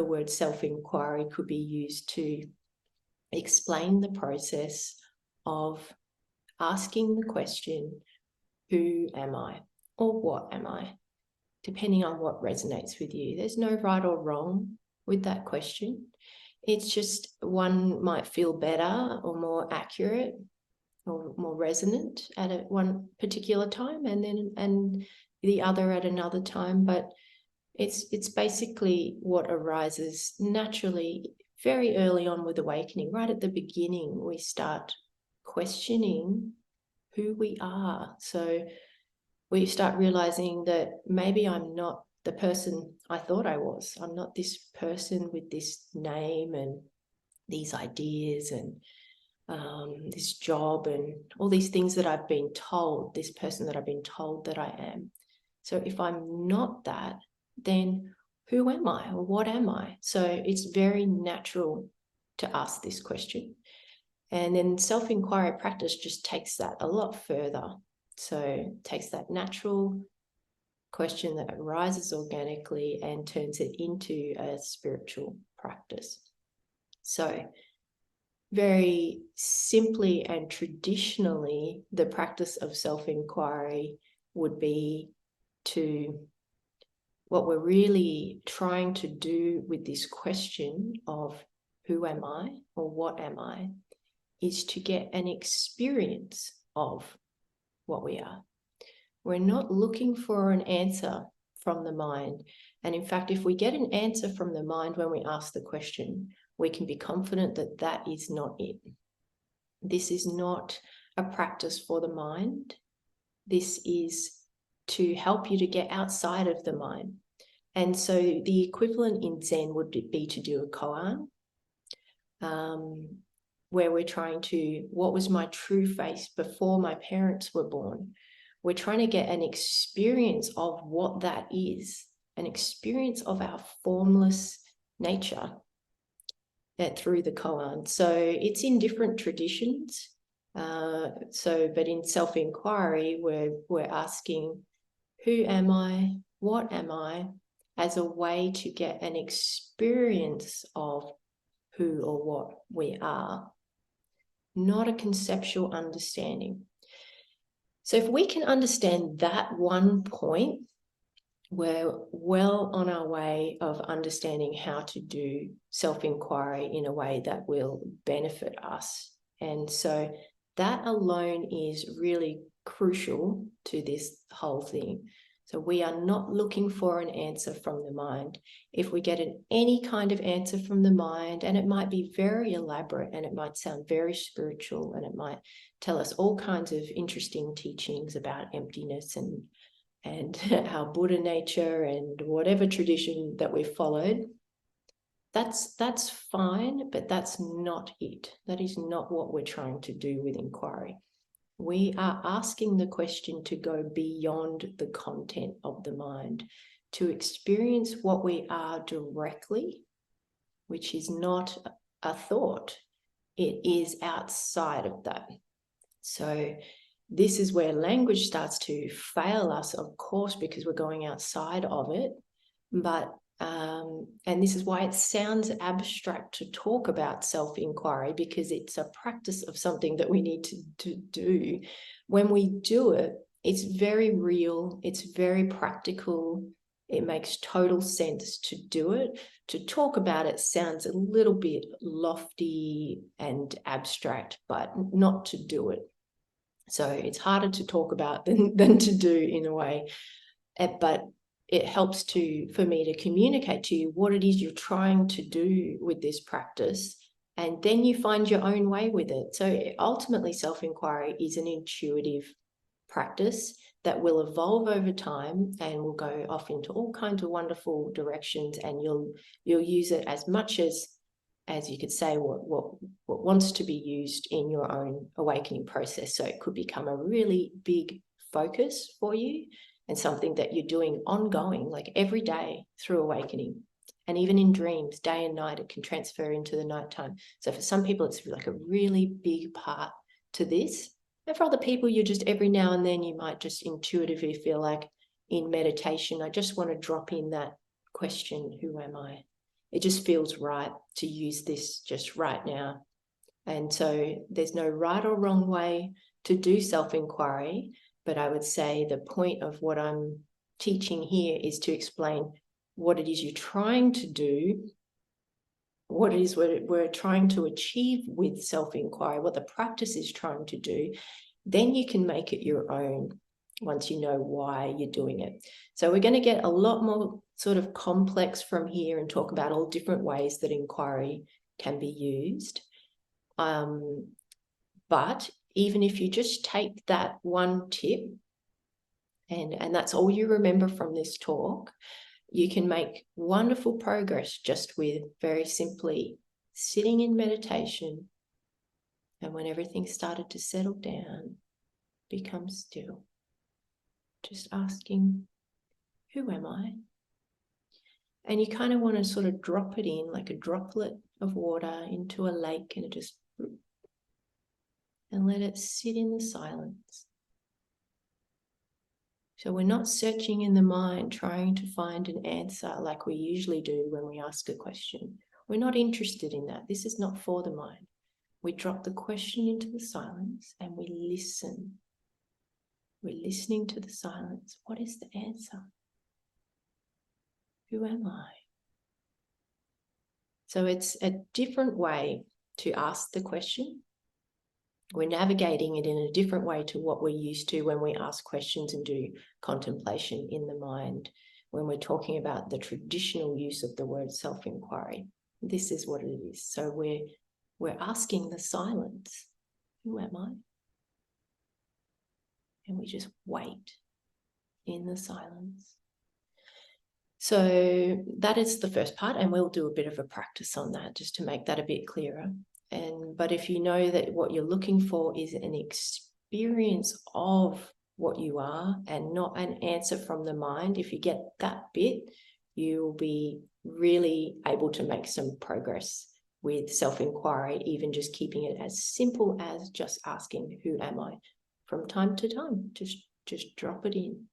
the word self-inquiry could be used to explain the process of asking the question, who am I, or what am I, depending on what resonates with you. There's no right or wrong with that question. It's just one might feel better or more accurate or more resonant at one particular time, and the other at another time. But it's basically what arises naturally very early on with awakening. Right at the beginning, we start questioning who we are. So we start realizing that maybe I'm not the person I thought I was. I'm not this person with this name and these ideas and this job and all these things that I've been told, this person that I've been told that I am. So if I'm not that, then who am I, or what am I? So it's very natural to ask this question. And then self-inquiry practice just takes that a lot further. So it takes that natural question that arises organically and turns it into a spiritual practice. So very simply and traditionally, the practice of self-inquiry would be what we're really trying to do with this question of who am I or what am I, is to get an experience of what we are. We're not looking for an answer from the mind. And in fact, if we get an answer from the mind when we ask the question, we can be confident that that is not it. This is not a practice for the mind. This is to help you to get outside of the mind. And so the equivalent in Zen would be to do a koan, where we're trying to, what was my true face before my parents were born? We're trying to get an experience of what that is, an experience of our formless nature through the koan. So it's in different traditions. But in self-inquiry, we're asking, who am I? What am I? As a way to get an experience of who or what we are, not a conceptual understanding. So if we can understand that one point, we're well on our way of understanding how to do self-inquiry in a way that will benefit us. And so that alone is really crucial to this whole thing. So we are not looking for an answer from the mind. If we get any kind of answer from the mind, and it might be very elaborate and it might sound very spiritual and it might tell us all kinds of interesting teachings about emptiness and our Buddha nature and whatever tradition that we've followed, that's fine, but that's not it. That is not what we're trying to do with inquiry. We are asking the question to go beyond the content of the mind, to experience what we are directly, which is not a thought. It is outside of that. So this is where language starts to fail us, of course, because we're going outside of it. But and this is why it sounds abstract to talk about self-inquiry, because it's a practice of something that we need to do. When we do it, it's very real, it's very practical, it makes total sense to do it. To talk about it sounds a little bit lofty and abstract, but not to do it. So it's harder to talk about than to do in a way. But it helps for me to communicate to you what it is you're trying to do with this practice, and then you find your own way with it. So ultimately, self-inquiry is an intuitive practice that will evolve over time and will go off into all kinds of wonderful directions, and you'll use it as much as you could say what wants to be used in your own awakening process. So it could become a really big focus for you, and something that you're doing ongoing, like every day through awakening. And even in dreams, day and night, it can transfer into the nighttime. So for some people, it's like a really big part to this. And for other people, you just every now and then, you might just intuitively feel like in meditation, I just want to drop in that question, who am I? It just feels right to use this just right now. And so there's no right or wrong way to do self-inquiry, but I would say the point of what I'm teaching here is to explain what it is you're trying to do, what it is we're trying to achieve with self-inquiry, what the practice is trying to do. Then you can make it your own once you know why you're doing it. So we're going to get a lot more sort of complex from here and talk about all different ways that inquiry can be used. But even if you just take that one tip and that's all you remember from this talk, you can make wonderful progress just with very simply sitting in meditation, and when everything started to settle down, become still. Just asking, who am I? And you kind of want to sort of drop it in like a droplet of water into a lake, and it just, and let it sit in the silence. So we're not searching in the mind, trying to find an answer like we usually do when we ask a question. We're not interested in that. This is not for the mind. We drop the question into the silence and we listen. We're listening to the silence. What is the answer? Who am I? So it's a different way to ask the question. We're navigating it in a different way to what we're used to when we ask questions and do contemplation in the mind. When we're talking about the traditional use of the word self-inquiry, this is what it is. So we're asking the silence, who am I? And we just wait in the silence. So that is the first part, and we'll do a bit of a practice on that just to make that a bit clearer. But if you know that what you're looking for is an experience of what you are and not an answer from the mind, if you get that bit, you'll be really able to make some progress with self-inquiry, even just keeping it as simple as just asking, who am I? From time to time, just drop it in.